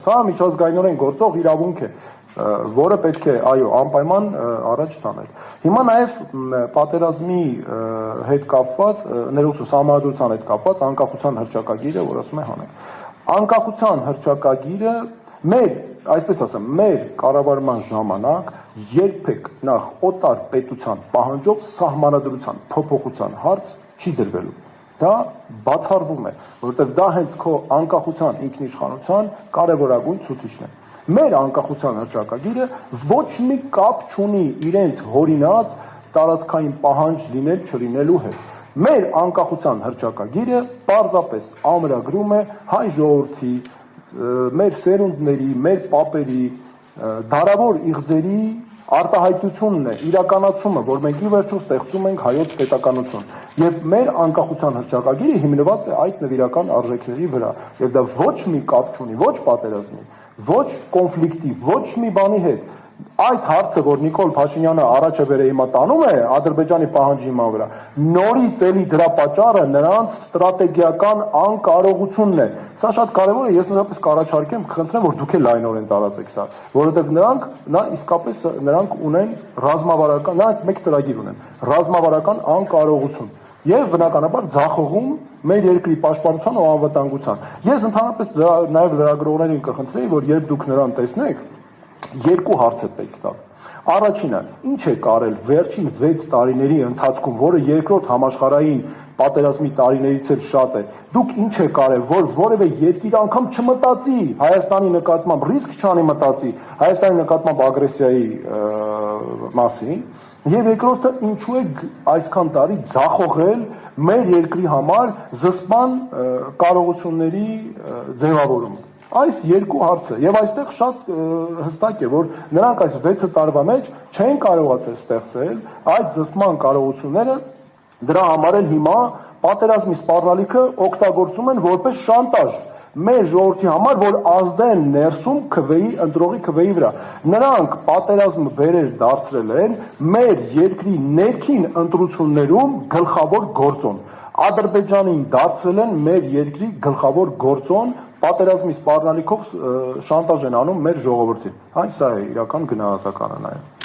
Սա միջազգայինորեն գործող իրավունք է, որը պետք է, այո, անպայման առաջ տանել։ Հիմա նաև պատերազմի հետ կապված, ներողություն, Սահմանադրության հետ կապված անկախության հռչակագիրը, որ ասում է հանել։ Անկախության հռչակագիրը այսպես ասեմ, մեր կառավարման ժամանակ երբեք նախ օտար պետության պահանջով սահմանադրության փոփոխության հարց չի դրվելու։ Դա բացառվում է, որովհետև դա հենց քո անկախության ինքնիշխանության կարևորագույն ցուցիչն է։ Մեր անկախության հռչակագիրը ոչ մի կապ չունի իրենց հորինած տարածքային պահանջ լինել չլինելու հետ։ Մեր անկախության հռչակագիրը պարզապես ամրագրում է հայ ժողովրդի, մեր սերունդների, մեր պապերի, դարավոր իղձերի արտահայտությունն է, իրականացումը, որ մենք ի վերջո ստեղծում ենք հայոց պետականություն։ Եվ մեր անկախության հռչակագիրը հիմնված է այդ նվիրական արժեքների վրա։ Եվ դա ոչ մի կապ չունի, ոչ պատերազմի, ոչ կոնֆլիկտի, ոչ մի բանի հետ։ Այդ հարցը, որ Նիկոլ Փաշինյանը առաջ է բերել հիմա տանում է Ադրբեջանի պահանջի վրա, նորից էլի դրա պատճառը նրանց ստրատեգիական անկարողությունն է։ Սա շատ կարևոր է, ես նույնպես կառաջարկեմ, կխնդրեմ, որ դուք էլ լայնորեն տարածեք սա, որովհետև իսկապես նրանք ունեն ռազմավարական, նրանք մեկ ծրագիր ունեն, ռազմավարական անկարողություն եւ բնականաբար ձախողում մեր երկրի պաշտպանության ու անվտանգության։ Ես ընդհանրապես նաեւ լրագրողներին կխնդրեի, որ երբ դուք նրան տեսնեք, երկու հարց է պետք տալ։ Առաջինը, ինչ է կարել վերջին 6 տարիների ընթացքում, որը երկրորդ համաշխարհային պատերազմի տարիներից էլ շատ է, դուք ինչ է կարել, որ որևէ երկիր անգամ չմտածի Հայաստանի նկատմամբ, ռիսկ չանի մտածի Հայաստանի նկատմամբ ագրեսիայի մասին, եւ երկրորդը, ինչու է այսքան տարի ձախողել մեր երկրի համար զսպման կարողությունների ձևավորումը։ Այս երկու հարցը, եւ այստեղ շատ հստակ է, որ նրանք այս 6 տարվա մեջ չեն կարողացել ստեղծել այդ զսպման կարողությունները, դրա համար էլ հիմա պատերազմի սպառնալիքը օգտագործում են որպես շանտաժ մեր ժողովրդի համար, որ ազդեն ներսում քվեի, ընտրողի քվեի վրա։ Նրանք պատերազմը բերել դարձրել են մեր երկրի ներքին ընտրություններում գլխավոր գործոն։ Ադրբեջանին դարձրել են մեր երկրի գլխավոր գործոն, պատերազմի սպառնալիքով շանտաժ են անում մեր ժողովրդին։ Այն սա է իրական գնահատականը նաև։